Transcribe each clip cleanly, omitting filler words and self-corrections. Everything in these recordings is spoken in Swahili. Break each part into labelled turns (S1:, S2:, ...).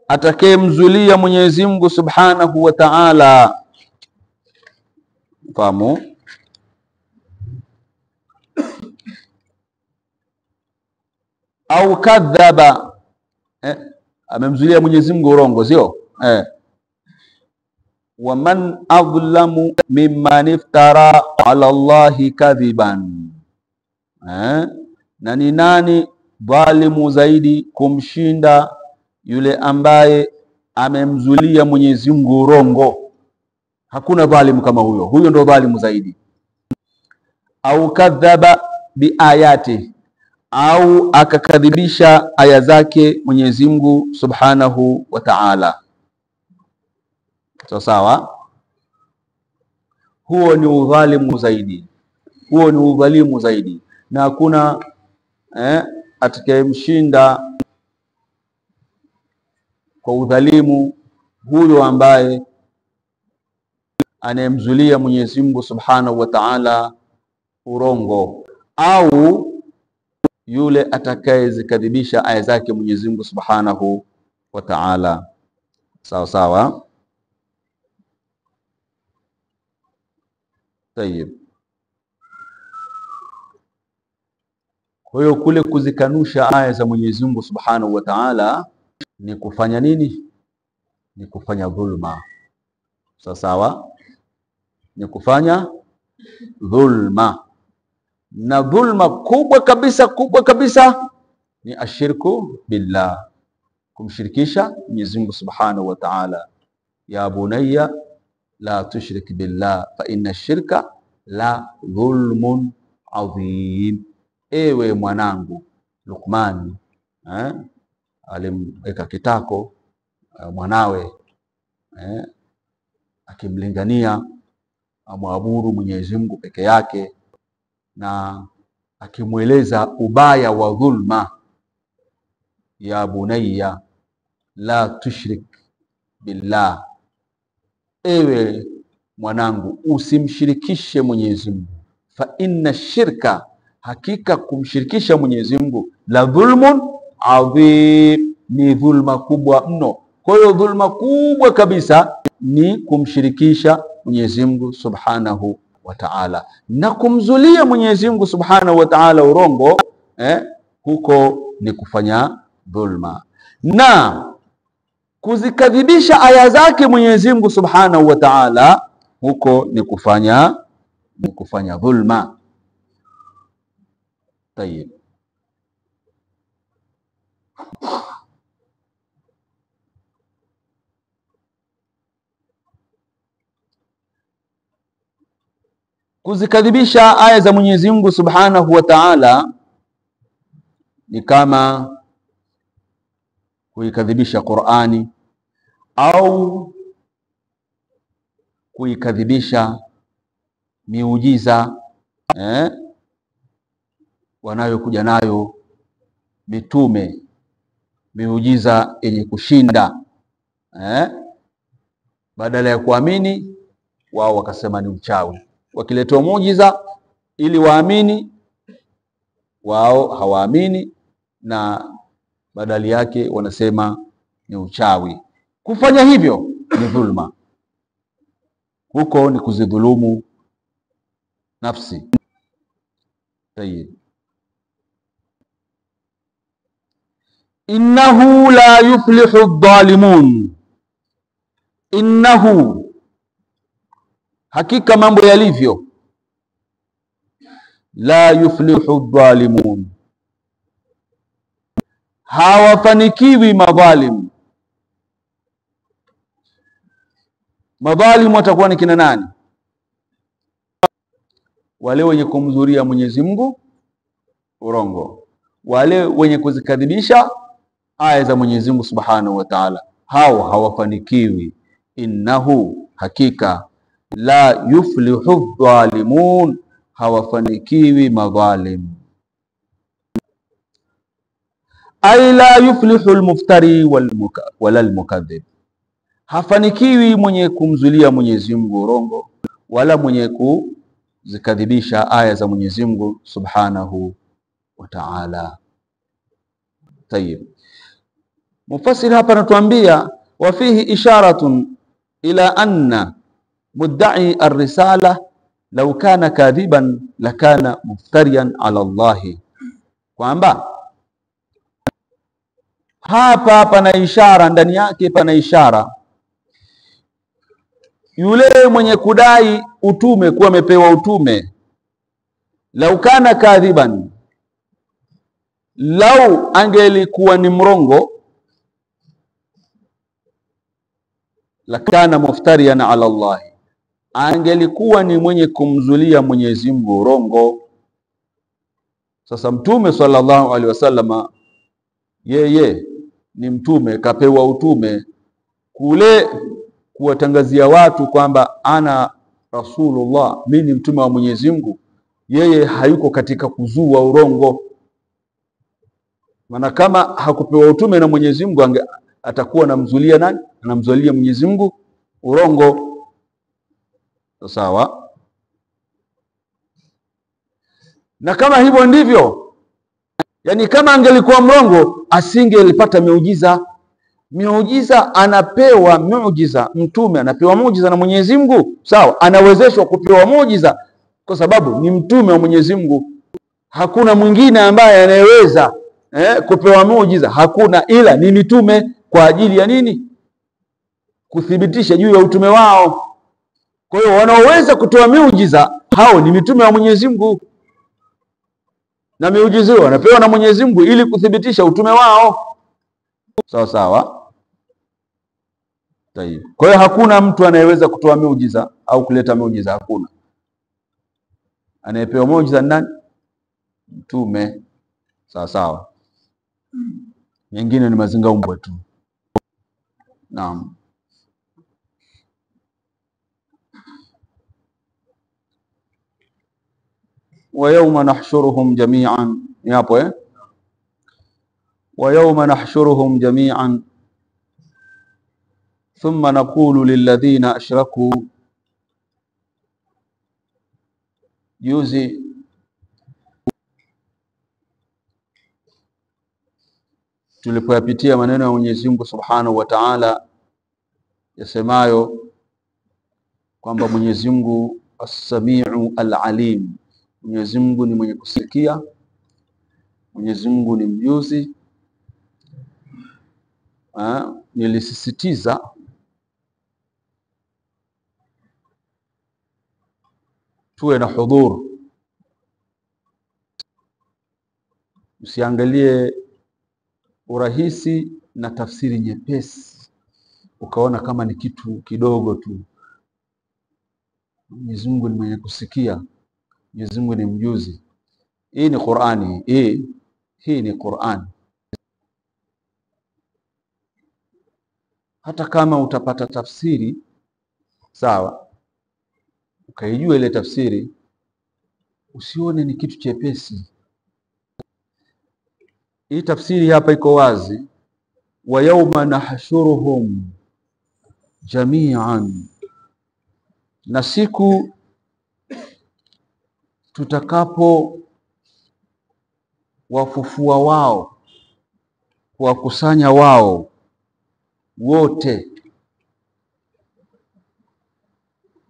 S1: atakayemzulia Mwenyezi Mungu Subhanahu wa Ta'ala. Fahamu? Au kadhaba, amemzulia Mwenyezi Mungu urongo, sio? Wa man adlamu mimman iftara ala Allahi kadhiban. Na ni nani dhalimu zaidi kumshinda yule ambaye amemzulia Mwenyezi Mungu urongo? Hakuna dhalimu kama huyo. Huyo ndo dhalimu zaidi. Au kadhaba biayati, au akakadhibisha aya zake Mwenyezi Mungu Subhanahu wa Ta'ala. Sawa? Huo ni udhalimu zaidi. Huo ni udhalimu zaidi. Na hakuna atakayemshinda kwa udhalimu huyo ambaye anemzulia Mwenyezi Mungu Subhanahu wa Ta'ala urongo, au yule atakayezikadhibisha aya zake Mwenyezi Mungu Subhanahu wa Ta'ala. Sawa? Tayeb. Kwa hiyo kule kuzikanusha aya za Mwenyezi Mungu Subhanahu wa Ta'ala ni kufanya nini? Ni kufanya dhulma. Sawa? Ni kufanya dhulma. Na dhulma kubwa kabisa ni ashirku billah, kumshirikisha Mwenyezi Mungu Subhanahu wa Ta'ala. Ya bunayya la tushrik billah fa inna shirka la dhulmun adhim. Ewe mwanangu Luqman, alimweka kitako mwanawe, akimlingania amwabudu Mwenyezi Mungu peke yake, na akimweleza ubaya wa dhulma. Ya bunayya la tushrik billah, ewe mwanangu usimshirikishe Mwenyezi Mungu. Fa inna shirka, hakika kumshirikisha Mwenyezi Mungu, la dhulmun adhim, ni dhulma kubwa mno. Kwa hiyo dhulma kubwa kabisa ni kumshirikisha Mwenyezi Mungu Subhanahu wa Ta'ala, na kumzulia Mwenyezi Mungu Subhanahu wa Ta'ala urongo, huko ni kufanya dhulma. Na kuzikadhibisha aya zake Mwenyezi Mungu Subhanahu wa Ta'ala, huko ni kufanya dhulma. Tayeb. Kuzikadhibisha aya za Mwenyezi Mungu Subhanahu wa Ta'ala ni kama kuikadhibisha Qur'ani, au kuikadhibisha miujiza wanayokuja nayo mitume, miujiza yenye kushinda. Badala ya kuamini, wao wakasema ni uchawi. Wakiletea muujiza ili waamini, wao hawaamini, na badali yake wanasema ni uchawi. Kufanya hivyo ni dhulma. Huko ni kuzidhulumu nafsi. Tayeb. Innahu la yuflihu adh-dhalimun. Innahu, hakika mambo yalivyo, la yuflihu adh-dhalimun, hawafanikiwi madhalim. Madhalim watakuwa ni kina nani? Wale wenye kumzuria Mwenyezi Mungu urongo, wale wenye kuzikadhibisha aya za Mwenyezi Mungu Subhanahu wa Ta'ala, hao hawafanikiwi. Innahu, hakika, la yuflihu dhalimun, hawafanikiwi madhalim. Ay la yuflihu almuftari wala almukadhib, hafanikiwi mwenye kumzulia Mwenyezi Mungu urongo, wala mwenye kuzikadhibisha aya za Mwenyezi Mungu Subhanahu wa Ta'ala. Tayeb. Mufassir hapa anatuambia wa fihi isharatun ila anna mudda'i ar-risala law kana kadhiban lakana muftariyan ala Allah, kwamba hapa pana ishara, ndani yake pana ishara, yule mwenye kudai utume kuwa amepewa utume, lau kana kadhiban, lau angelikuwa ni mrongo, lakana muftariyan ala Allah, angelikuwa ni mwenye kumzulia Mwenyezi Mungu urongo. Sasa mtume sallallahu alaihi wasallama, yeye ni mtume, kapewa utume kule kuwatangazia watu kwamba ana Rasulullah, mimi ni mtume wa Mwenyezi Mungu. Yeye hayuko katika kuzua urongo, maana kama hakupewa utume na Mwenyezi Mungu atakuwa anamzulia nani? Anamzulia Mwenyezi Mungu urongo. Sawa? Na kama hivyo ndivyo, yani kama angelikuwa mrongo asingelipata miujiza. Miujiza anapewa muujiza, mtume anapewa muujiza na Mwenyezi Mungu, sawa, anawezeshwa kupewa muujiza kwa sababu ni mtume wa Mwenyezi Mungu. Hakuna mwingine ambaye anayeweza kupewa muujiza, hakuna, ila ni mitume. Kwa ajili ya nini? Kuthibitisha juu ya utume wao. Kwa hiyo wanaoweza kutoa miujiza hao ni mitume wa Mwenyezi Mungu, na miujiza wanapewa na Mwenyezi Mungu ili kuthibitisha utume wao. Sawa sawa. Kwa hiyo hakuna mtu anayeweza kutoa miujiza au kuleta miujiza, hakuna. Anayepewa muujiza nani? Mtume. Sawa sawa. Nyingine ni mazingaumbwe tu. Naam. Wa yawma nahshuruhum jami'an, yapo wa yawma nahshuruhum jami'an thumma naqulu lilladhina ashraku. Juzi tulipoyapitia maneno ya Mwenyezi Mungu Subhanahu wa Ta'ala yasemayo kwamba Mwenyezi Mungu as-Sami'u al-Alim, Mwenyezi Mungu ni mwenye kusikia, Mwenyezi Mungu ni mjuzi. Nilisisitiza tuwe na hudhur, usiangalie urahisi na tafsiri nyepesi ukaona kama ni kitu kidogo tu. Mwenyezi Mungu ni mwenye kusikia, Mwenyezi Mungu ni mjuzi. Hii ni Qur'ani, hii ni Qur'ani. Hata kama utapata tafsiri sawa, ukaijua ile tafsiri, usione ni kitu chepesi. Hii tafsiri hapa iko wazi, wa yawma nahshuruhum jami'an, na siku tutakapo wafufua wao, kuwakusanya wao wote.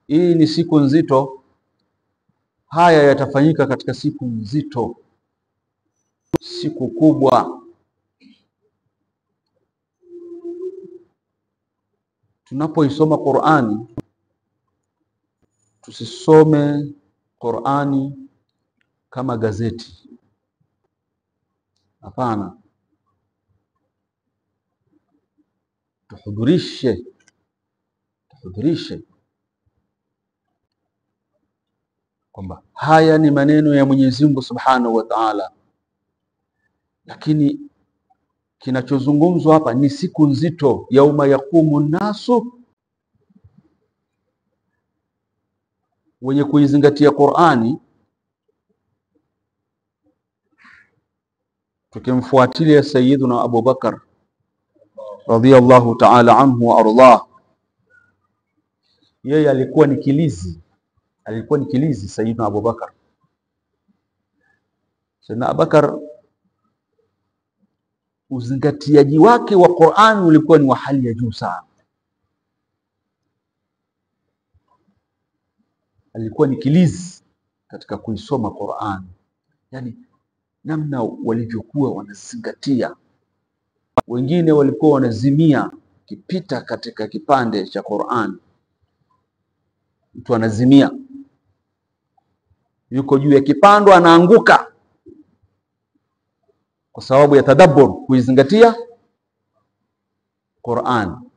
S1: Hii ni siku nzito. Haya yatafanyika katika siku nzito, siku kubwa. Tunapoisoma Qur'ani, tusisome Qur'ani kama gazeti. Hapana. Tuhudhurishe kwamba haya ni maneno ya Mwenyezi Mungu Subhanahu wa Ta'ala, lakini kinachozungumzwa hapa ni siku nzito, yauma yaqumu nasu. Wenye kuizingatia Qur'ani, tukimfuatilia Sayyiduna Abu Bakar radhiyallahu ta'ala anhu wa ardhah, yeye alikuwa ni kilizi, Sayyiduna Abu Bakar. Sayyiduna Abu Bakar uzingatiaji wake wa Qur'an ulikuwa ni wa hali ya juu sana. Alikuwa ni kilizi katika kuisoma Qur'an, yani namna walivyokuwa wanazingatia. Wengine walikuwa wanazimia kipita katika kipande cha Qur'an, mtu anazimia, yuko juu ya kipando anaanguka kwa sababu ya tadabbur, kuizingatia Qur'an.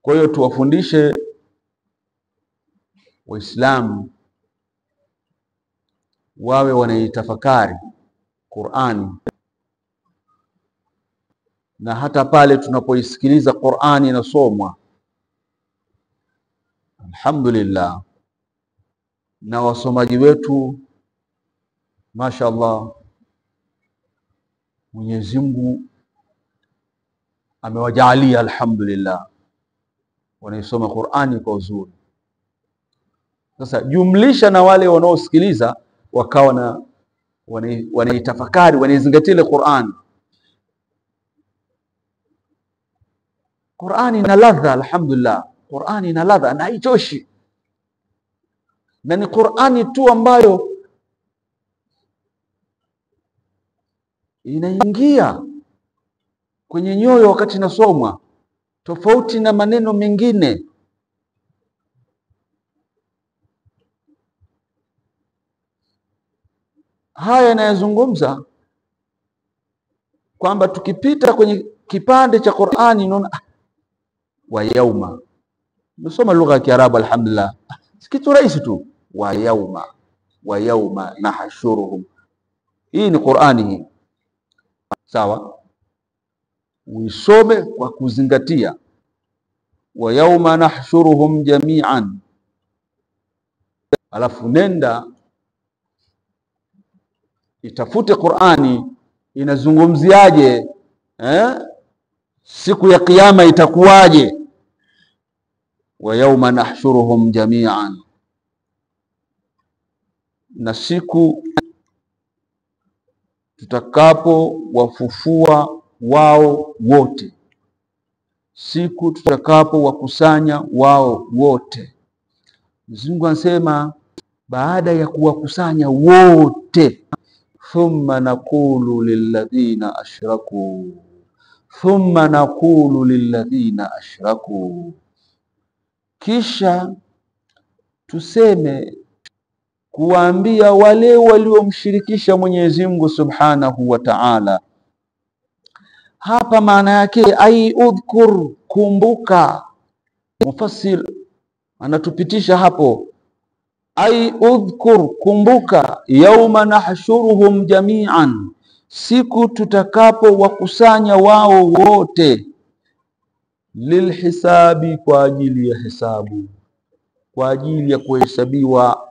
S1: Kwa hiyo tuwafundishe Waislamu wawe wanaitafakari Qur'ani, na hata pale tunapoisikiliza Qur'ani inasomwa, alhamdulillah, na wasomaji wetu mashaallah, Mwenyezi Mungu amewajaalia alhamdulillah wanaisoma Qur'ani kwa uzuri. Sasa jumlisha na wale wanaosikiliza wakawa na wanaitafakari, wanaizingatia ile Qur'an. Qur'ani ina ladha alhamdulillah, Qur'ani ina ladha na haichoshi, na ni Qur'ani tu ambayo inaingia kwenye nyoyo wakati inasomwa, tofauti na maneno mengine. Haya yanayozungumza kwamba tukipita kwenye kipande cha Qur'ani unaona wa yauma, nasoma lugha ya Kiarabu alhamdulillah, kitu rahisi tu, wa yauma nahshuruhum. Hii ni Qur'ani hii, sawa? Uisome kwa kuzingatia wa yauma nahshuruhum jami'an, alafu nenda itafute Qur'ani inazungumziaje siku ya kiyama itakuwaje. Wa yauma nahshuruhum jami'an, na siku tutakapo wafufua wao wote, siku tutakapo wakusanya wao wote. Mungu anasema baada ya kuwakusanya wote, thumma naqulu lilladhina ashraku, thumma naqulu lilladhina ashraku, kisha tuseme kuambia wale waliomshirikisha Mwenyezi Mungu Subhanahu wa Ta'ala. Hapa maana yake ai udhkur, kumbuka. Mufassir anatupitisha hapo, ai udhkur, kumbuka, yauma nahshuruhum jami'an, siku tutakapo wakusanya wao wote, lilhisabi, kwa ajili ya hesabu, kwa ajili ya kuhesabiwa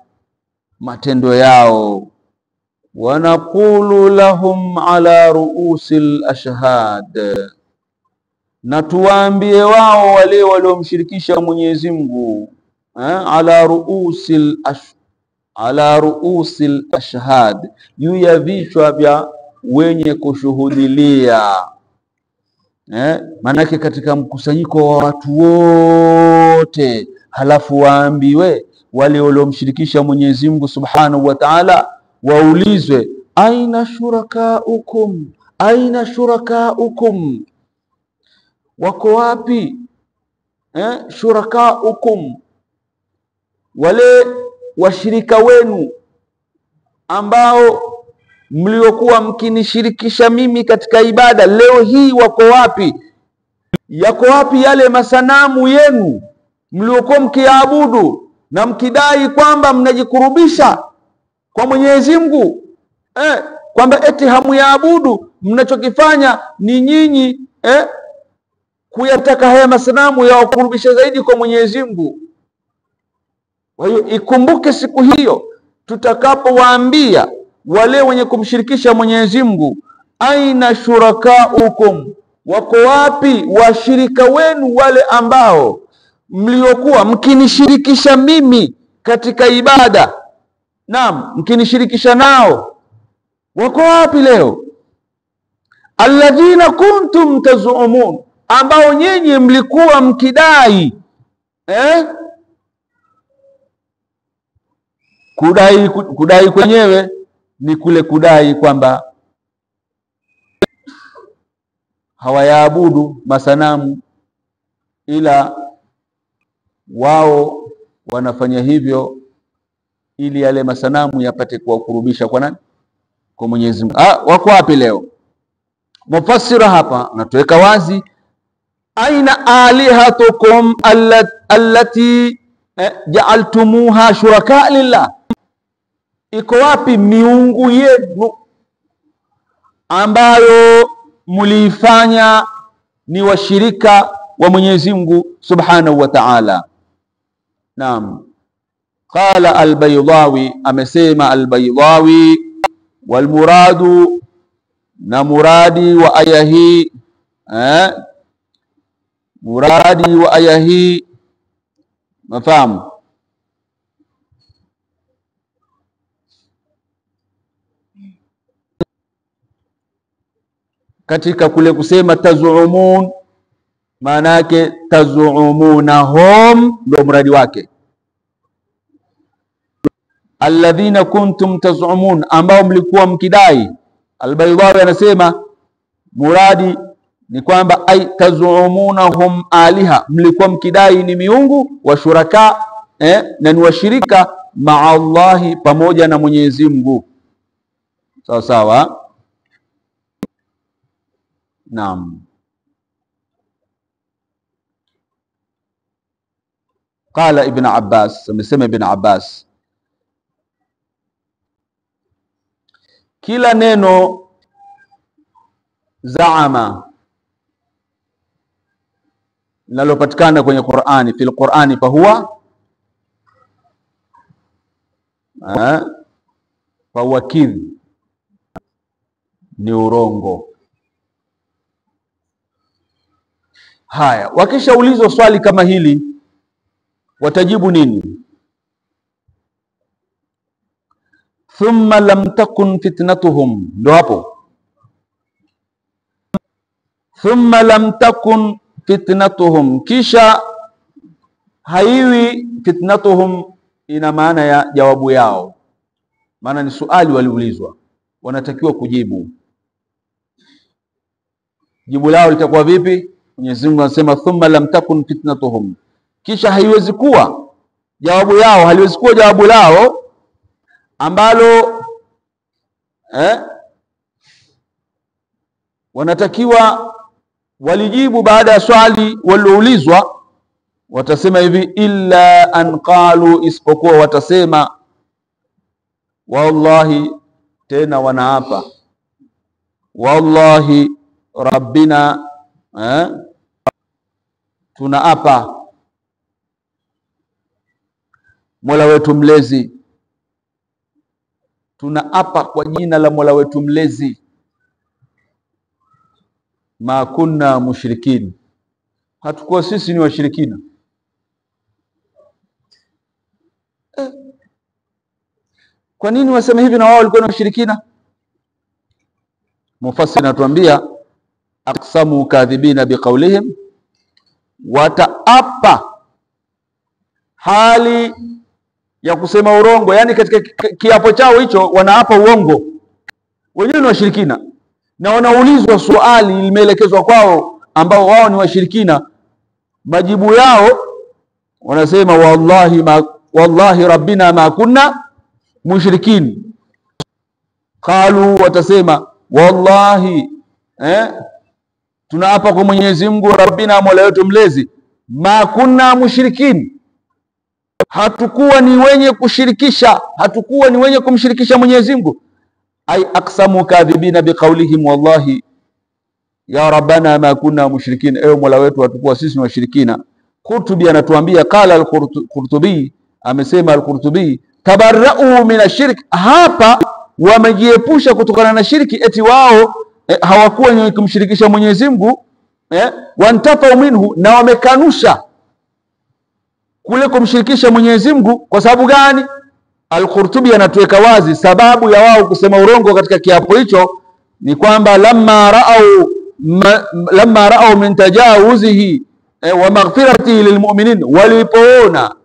S1: matendo yao. Wanaqulu lahum ala ruusil ashhad, na tuwaambie wao wale waliomshirikisha Mwenyezi Mungu ala ruusil ashhad, juu ya vichwa vya wenye kushuhudilia. Manake katika mkusanyiko wa watu wote, halafu waambiwe wale waliomshirikisha Mwenyezi Mungu Subhanahu wa Ta'ala, waulizwe aina shurakaukum, aina shurakaukum, wako wapi shurakaukum, wale washirika wenu ambao mliokuwa mkinishirikisha mimi katika ibada, leo hii wako wapi? Yako wapi yale masanamu yenu mliokuwa mkiabudu na mkidai kwamba mnajikurubisha kwa Mwenyezi Mungu, kwamba eti hamuyaabudu, mnachokifanya ni nyinyi kuyataka haya masanamu ya wakurubisha zaidi kwa Mwenyezi Mungu. Kwa hiyo ikumbuke siku hiyo tutakapowaambia wale wenye kumshirikisha Mwenyezi Mungu, aina shurakaukum, wako wapi washirika wenu wale ambao mliokuwa mkinishirikisha mimi katika ibada, naam, mkinishirikisha nao. Wako wapi leo? Alladhina kuntum tazumun, ambao nyinyi mlikuwa mkidai kudai kwenyewe ni kule kudai kwamba hawayaabudu masanamu, ila wao wanafanya hivyo ili yale masanamu yapate kuwakurubisha kwa nani? Kwa Mwenyezi Mungu. Wako wapi leo? Mufassira hapa anatuweka wazi, aina alihatukum allati ja'altumuha shuraka lillah, iko wapi miungu yenu ambayo mulifanya ni washirika wa Mwenyezi Mungu Subhanahu wa Ta'ala? Naam, qala al-Baydawi, amesema al-Baydawi, wal muradu, na muradi wa aya hii muradi wa aya hii mafahamu, katika kule kusema tazumun, maana yake tazumunahum ndio muradi wake. Alladhina kuntum tazumun, ambao mlikuwa mkidai. Al-Baydawi anasema muradi ni kwamba ay tazumunahum aliha, mlikuwa mkidai ni miungu wa shuraka na ni washirika maa Allahi, pamoja na Mwenyezi Mungu. Sawa sawa. Naam. Qala Ibn Abbas, amesema Ibn Abbas, kila neno zaama linalopatikana kwenye Qur'ani, fil Qur'ani fahuwa kidh, ni urongo. Haya, wakishaulizwa swali kama hili watajibu nini? Thumma lam takun fitnatuhum, ndo hapo. Thumma lam takun fitnatuhum, kisha haiwi fitnatuhum, ina maana ya jawabu yao, maana ni swali waliulizwa, wanatakiwa kujibu. Jibu lao litakuwa vipi? Mwenyezi Mungu anasema thumma lam takun fitnatuhum, kisha haiwezi kuwa jawabu yao, haliwezi kuwa jawabu lao ambalo wanatakiwa walijibu baada ya swali walioulizwa. Watasema hivi, illa an qalu, isipokuwa watasema wallahi, tena wanaapa, wallahi rabbina, tunaapa Mola wetu mlezi, tunaapa kwa jina la Mola wetu mlezi, ma kunna mushrikin, hatukuwa sisi ni washirikina. Kwa nini waseme hivi na wao walikuwa ni washirikina? Mufassir anatuambia aqsamu kadhibina biqaulihim, wataapa hali ya kusema urongo, yani katika kiapo chao hicho wanaapa uongo. Wenyewe ni washirikina na wanaulizwa swali limeelekezwa kwao ambao wao ni washirikina. Majibu yao wanasema wallahi rabbina ma kunna mushrikin. Qalu, watasema wallahi tunaapa kwa Mwenyezi Mungu, rabbina, Mola wetu mlezi, ma kunna mushrikin, hatukuwa ni wenye kushirikisha, hatukuwa ni wenye kumshirikisha Mwenyezi Mungu. Ay aqsamu kadhibina biqaulihim wallahi ya rabbana ma kunna mushrikin, ewe Mola wetu hatukuwa sisi ni washirikina. Qurtubi anatuambia qala al-Qurtubi, amesema al-Qurtubi, tabarra'u min ashirk, hapa wamejiepusha kutokana na shirki, eti wao hawakuwa ni kumshirikisha Mwenyezi Mungu, wantafau minhu, na wamekanusha kule kumshirikisha Mwenyezi Mungu. Kwa sababu gani? Al-Qurtubi anatuweka wazi sababu ya wao kusema urongo katika kiapo hicho ni kwamba lamma ra'au min tajawuzihi wa maghfiratihi lilmu'minin, walipoona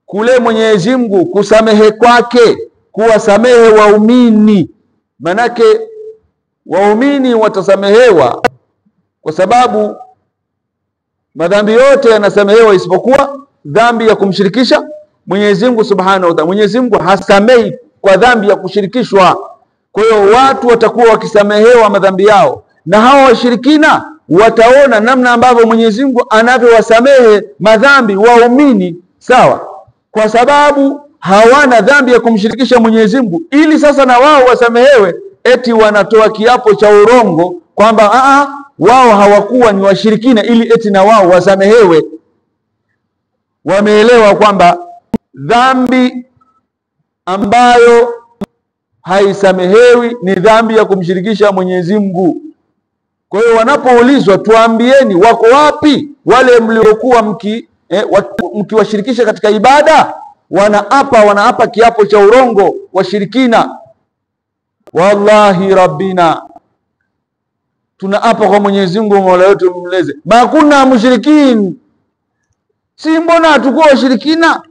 S1: kule Mwenyezi Mungu kusamehe kwake, kuwasamehe waumini. Manake waumini watasamehewa kwa sababu madhambi yote yanasamehewa isipokuwa dhambi ya kumshirikisha Mwenyezi Mungu Subhanahu wa Ta'ala. Mwenyezi Mungu hasamehi kwa dhambi ya kushirikishwa. Kwa hiyo watu watakuwa wakisamehewa madhambi yao, na hawa washirikina wataona namna ambavyo Mwenyezi Mungu anavyowasamehe madhambi waumini, sawa, kwa sababu hawana dhambi ya kumshirikisha Mwenyezi Mungu. Ili sasa na wao wasamehewe, eti wanatoa kiapo cha urongo kwamba wao hawakuwa ni washirikina ili eti na wao wasamehewe. Wameelewa kwamba dhambi ambayo haisamehewi ni dhambi ya kumshirikisha Mwenyezi Mungu. Kwa hiyo wanapoulizwa, tuambieni wako wapi wale mliokuwa mkiwashirikisha katika ibada, wanaapa kiapo cha urongo washirikina. Wallahi rabbina, tunaapa kwa Mwenyezi Mungu Mola wetu mleze, ma kunna mushrikin, si mbona hatukuwa washirikina.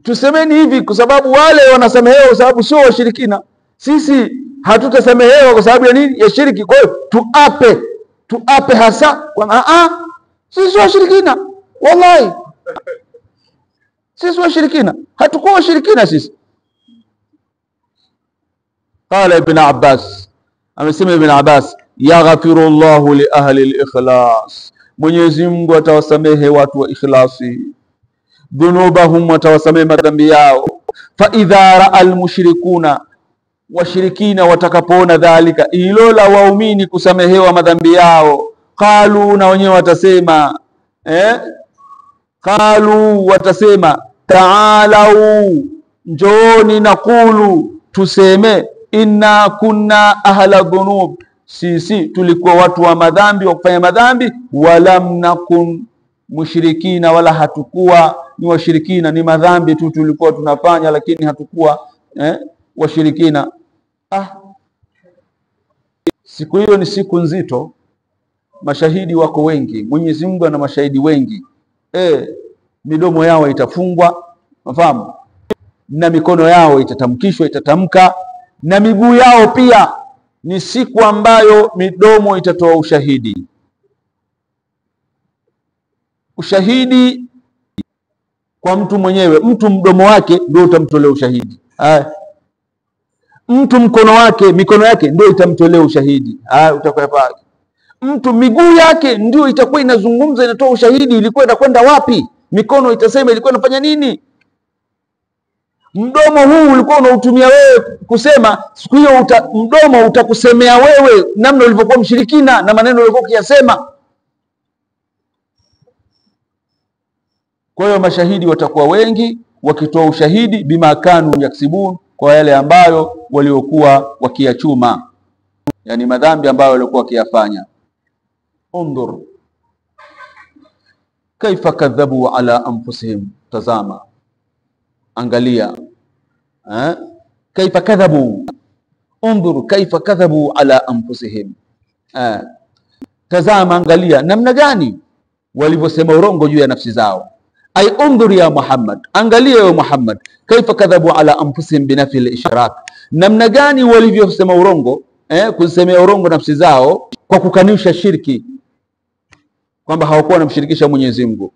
S1: Tusemeni hivi kwa sababu wale wanasamehewa kwa sababu sio washirikina, sisi hatutasamehewa kwa sababu ya nini? Ya shiriki. Kwa hiyo tuape hasa kwa sisi washirikina. Wallahi sisi washirikina, hatukuwa washirikina sisi. Qala Ibn Abbas, amesema Ibn Abbas, yaghfiru Allahu li ahli al-ikhlas, Mwenyezi Mungu atawasamehe watu wa ikhlasi, dhunubahum, watawasamehe madhambi yao. Fa idha ra'a al-mushrikuna, washirikina watakapoona dhalika, ilo la waumini kusamehewa madhambi yao, qalu, na wenyewe watasema qalu, watasema ta'alau, njooni, naqulu, tuseme, inna kunna ahla dhunub, sisi tulikuwa watu wa madhambi, wa kufanya madhambi, walam nakun mushrikina, wala hatukuwa ni washirikina, ni madhambi tu tulikuwa tunafanya, lakini hatukuwa washirikina. Siku hiyo ni siku nzito, mashahidi wako wengi, Mwenyezi Mungu ana mashahidi wengi. Midomo yao itafungwa, unafahamu, na mikono yao itatamkishwa, itatamka, na miguu yao pia. Ni siku ambayo midomo itatoa ushahidi. Ushahidi kwa mtu mwenyewe, mtu mdomo wake ndio utamtolea ushahidi. Mtu mkono wake, mikono yake ndio itamtolea ushahidi. Utakuwa pale. Mtu miguu yake ndio itakuwa inazungumza, inatoa ushahidi, ilikuwa inakwenda wapi. Mikono itasema ilikuwa inafanya nini. Mdomo huu ulikuwa unautumia wewe kusema, siku hiyo mdomo utakusemea wewe namna ulivyokuwa mshirikina na maneno ulivyokuwa ukiyasema. Kwa hiyo mashahidi watakuwa wengi wakitoa ushahidi bima kanu yaksibun, kwa yale ambayo waliokuwa wakiyachuma, yani madhambi ambayo walikuwa wakiyafanya. Undur kaifa kadhabu ala anfusihim, tazama, angalia, kaifa kadhabu, undur kaifa kadhabu ala anfusihim, tazama, angalia namna gani walivyosema urongo juu ya nafsi zao. Ay undur ya Muhammad, angalia ya Muhammad, kaifa kadhabu ala anfusihim binafi al-ishrak, namna gani walivyosema urongo, kusemea urongo nafsi zao kwa kukanusha shirki, kwamba hawakuwa wanamshirikisha Mwenyezi Mungu.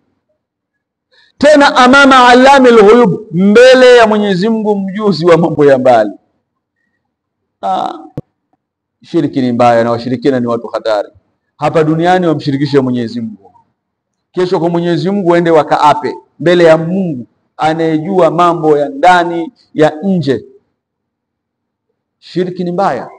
S1: Tena amama alamil ghuyub, mbele ya Mwenyezi Mungu mjuzi wa mambo ya mbali. Shirki ni mbaya na washirikina ni watu hatari. Hapa duniani wamshirikishe Mwenyezi Mungu, kesho kwa Mwenyezi Mungu waende wakaape mbele ya Mungu anayejua mambo ya ndani ya nje. Shirki ni mbaya,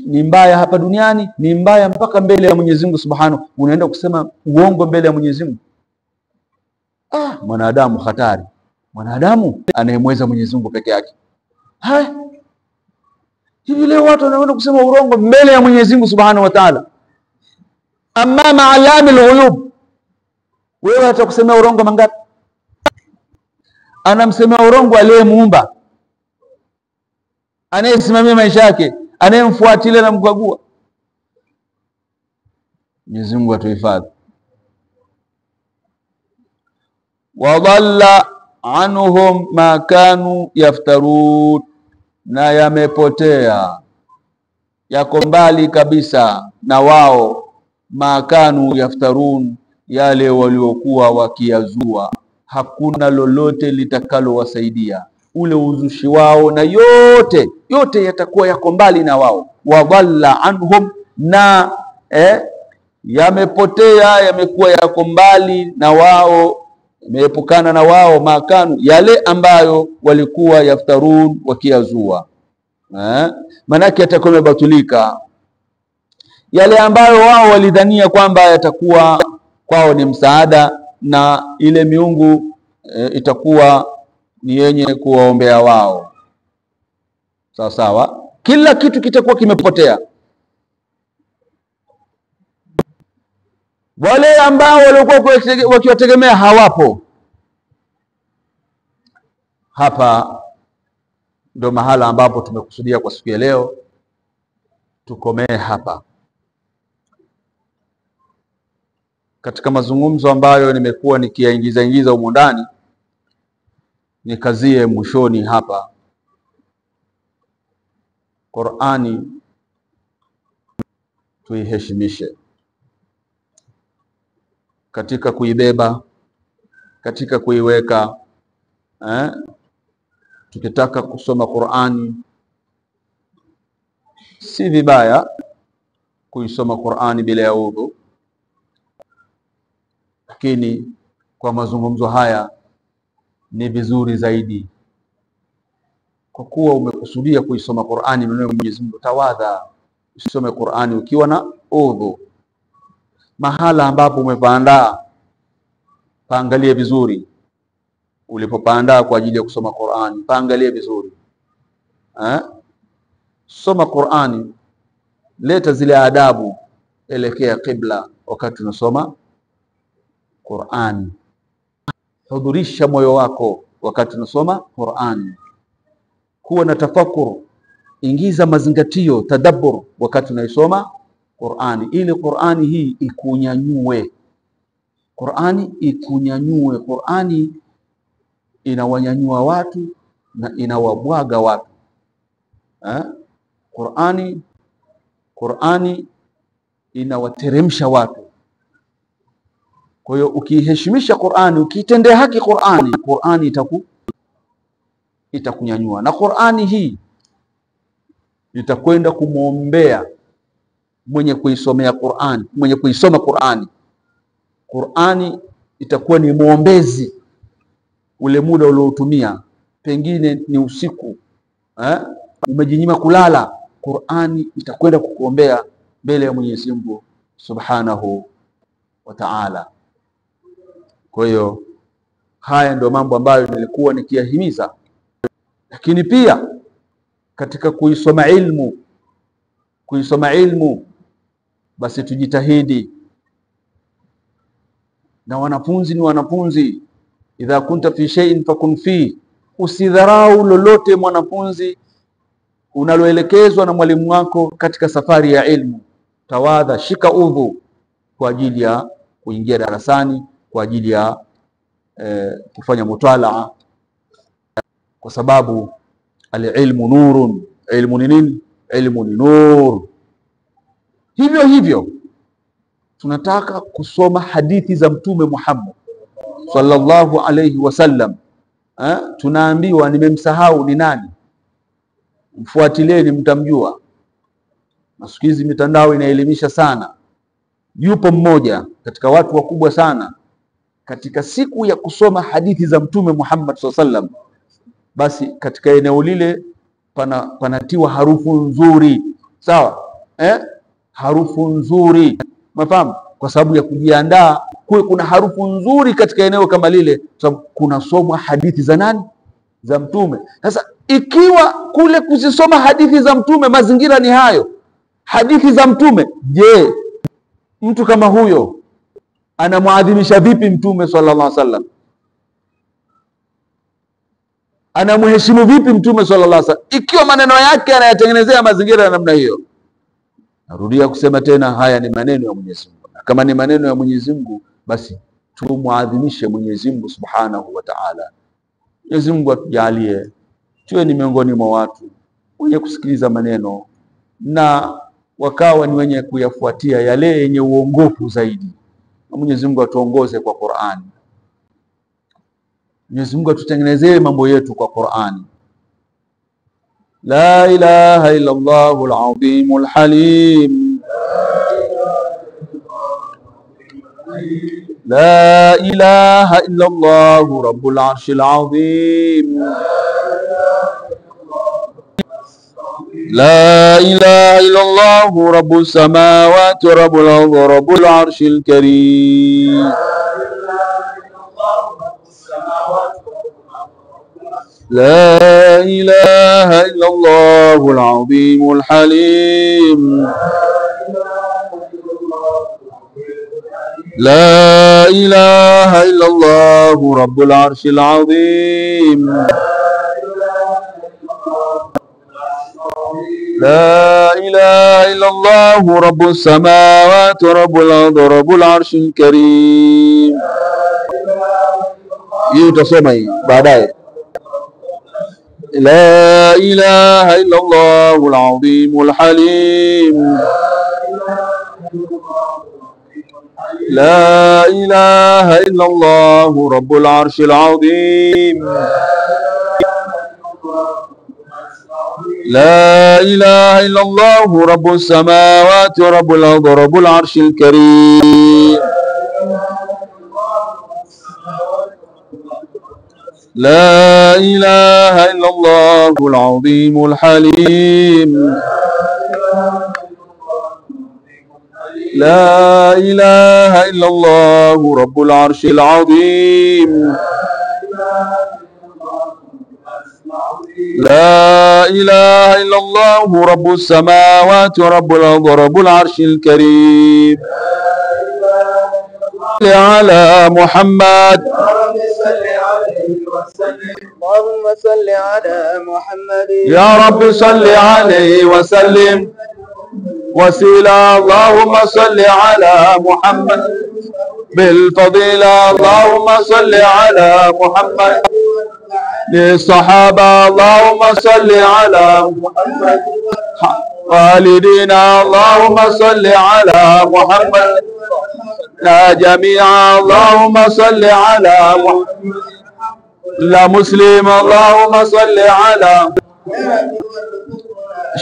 S1: ni mbaya hapa duniani, ni mbaya mpaka mbele ya Mwenyezi Mungu Subhanahu. Unaenda kusema uongo mbele ya Mwenyezi Mungu. Mwanadamu hatari, mwanadamu anayemweza Mwenyezi Mungu peke yake. Hivi leo watu wanaenda kusema urongo mbele ya Mwenyezi Mungu Subhanahu wa Ta'ala, amama alamil ghuyub. Wewe hata kusema urongo mangapi? anamsemea urongo aliyemuumba, anayesimamia maisha yake, anayemfuatilia na mkagua. Mwenyezi Mungu atuhifadhi. Wadalla anhum ma kanu yaftarun, na yamepotea, yako mbali kabisa na wao, ma kanu yaftarun, yale waliokuwa wakiyazua. Hakuna lolote litakalowasaidia, ule uzushi wao na yote yatakuwa yako mbali na wao. Wadalla anhum, na yamepotea, yamekuwa yako mbali na wao, yameepukana na wao, makanu, yale ambayo walikuwa yaftarun, wakiyazua. Manake yatakuwa yamebatulika yale ambayo wao walidhania kwamba yatakuwa kwao ni msaada, na ile miungu itakuwa ni yenye kuwaombea wao. Sawa sawa, kila kitu kitakuwa kimepotea. Wale ambao walikuwa wakiwategemea hawapo. Hapa ndio mahala ambapo tumekusudia kwa siku ya leo tukomee hapa, katika mazungumzo ambayo nimekuwa nikiyaingiza humo ndani. Nikazie mwishoni hapa, Qur'ani tuiheshimishe katika kuibeba, katika kuiweka. Tukitaka kusoma Qur'ani, si vibaya kuisoma Qur'ani bila ya udhu, lakini kwa mazungumzo haya ni vizuri zaidi, kwa kuwa umekusudia kuisoma Qur'ani maneno ya Mwenyezi Mungu, tawadha, usome Qur'ani ukiwa na udhu. Mahala ambapo umepaandaa, paangalie vizuri. Ulipopaandaa kwa ajili ya kusoma Qur'ani, paangalie vizuri. Soma Qur'ani, leta zile adabu, elekea qibla wakati unasoma Qur'ani, hudhurisha moyo wako wakati unasoma Qur'ani, kuwa na tafakur, ingiza mazingatio, tadabbur wakati unaisoma Qur'ani, ili Qur'ani hii ikunyanyue. Qur'ani ikunyanyue. Qur'ani inawanyanyua watu na inawabwaga watu. Qur'ani inawateremsha watu. Kwa hiyo ukiheshimisha Qur'ani, ukitendea haki Qur'ani itakunyanyua, na Qur'ani hii itakwenda kumwombea mwenye kuisomea Qur'ani, mwenye kuisoma Qur'ani. Qur'ani itakuwa ni muombezi. Ule muda uliotumia, pengine ni usiku, umejinyima kulala, Qur'ani itakwenda kukuombea mbele ya Mwenyezi Mungu Subhanahu wa Ta'ala. Kwa hiyo haya ndio mambo ambayo nilikuwa nikiyahimiza, lakini pia katika kuisoma ilmu, basi tujitahidi. Na wanafunzi ni wanafunzi, idha kunta fi shay'in fakun fi, usidharau lolote mwanafunzi unaloelekezwa na mwalimu wako katika safari ya ilmu. Tawadha, shika udhu kwa ajili ya kuingia darasani, kwa ajili ya kufanya mutalaa, kwa sababu al-ilmu nurun. Ilmu ni nini? Ilmu ni nur. Hivyo hivyo tunataka kusoma hadithi za Mtume Muhammad sallallahu alayhi wasallam. Tunaambiwa, nimemsahau ni nani, mfuatilieni mtamjua. Na siku hizi mitandao inaelimisha sana. Yupo mmoja katika watu wakubwa sana, katika siku ya kusoma hadithi za Mtume Muhammad sallallahu alayhi wasallam, basi katika eneo lile panatiwa harufu nzuri. Sawa, harufu nzuri, mafahamu, kwa sababu ya kujiandaa kuwe kuna harufu nzuri katika eneo kama lile, sababu kuna somwa hadithi za nani? Za Mtume. Sasa ikiwa kule kuzisoma hadithi za Mtume mazingira ni hayo, hadithi za Mtume, je, mtu kama huyo anamuadhimisha vipi Mtume sallallahu alaihi wasallam? anamheshimu vipi Mtume sallallahu alaihi wasallam ikiwa maneno yake anayatengenezea mazingira ya namna hiyo? Narudia kusema tena, haya ni maneno ya Mwenyezi Mungu. Kama ni maneno ya Mwenyezi Mungu, basi tumuadhimishe Mwenyezi Mungu Subhanahu wa Ta'ala. Mwenyezi Mungu atujalie tuwe ni miongoni mwa watu wenye kusikiliza maneno na wakawa ni wenye kuyafuatia yale yenye uongofu zaidi. Na Mwenyezi Mungu atuongoze kwa Qur'ani. Mwenyezi Mungu atutengenezee mambo yetu kwa Qur'ani. La ilaha illa Allahul Azimul Halim. La ilaha illa Allahu Rabbul Arshil Azim. La ilaha illa Allahu Rabbus Samawati Rabbul Ardi Rabbul Arshil Karim. لا إله إلا الله العظيم الحليم. لا إله إلا الله رب العرش العظيم. لا إله إلا الله رب السماوات رب الأرض رب العرش الكريم. يتصمي بعدين. لا إله إلا الله العظيم الحليم. لا إله إلا الله رب العرش العظيم. لا إله إلا الله رب السماوات ورب الأرض رب العرش الكريم. لا إله إلا الله العظيم الحليم. لا إله إلا الله رب العرش العظيم. لا إله إلا الله رب السماوات ورب الأرض رب العرش الكريم. على محمد.
S2: اللهم صل على محمد.
S1: يا رب صل عليه وسلم. وسيلة اللهم صل على محمد. بالفضيلة اللهم صل على محمد. للصحابة اللهم صل على محمد. والدينا اللهم صل على محمد. لا جميعا اللهم صل على محمد. لا مسلم اللهم صل على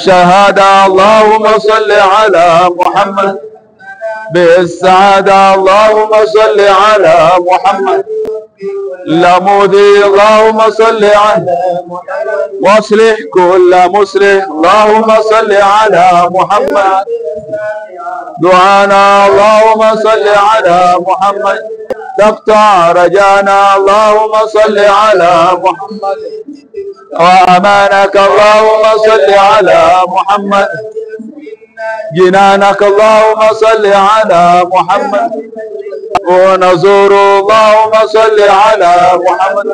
S1: شهادة اللهم صل على محمد. بالسعادة اللهم صل على محمد. لا مودي اللهم صل على واصلح كل مصلح اللهم صل على محمد. دعانا اللهم صل على محمد. تقطع رجانا اللهم صل على محمد. وأمانك اللهم صل على محمد. جنانك اللهم صل على محمد. ونزور اللهم صل على محمد.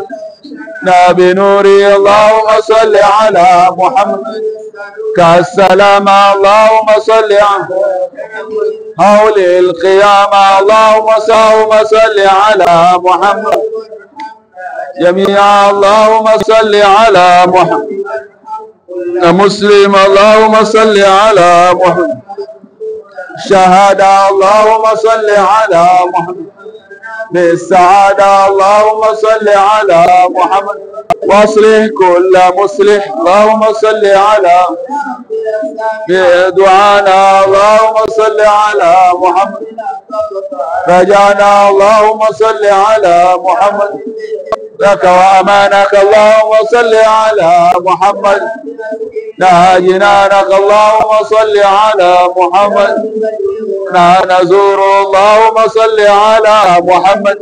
S1: نبي نوري اللهم صل على محمد. كالسلام اللهم صل على حول القيامة اللهم صل على محمد. جميعا اللهم صل على محمد. مسلم اللهم صل على محمد. شهادة اللهم صل على محمد. بالسعادة اللهم صل على محمد. واصلح كل مصلح اللهم صل على بدعانا اللهم صل على محمد. رجانا اللهم صل على محمد. لك وأمانك اللهم صل على محمد. جنانك اللهم صل على محمد. نزور اللهم صل على محمد.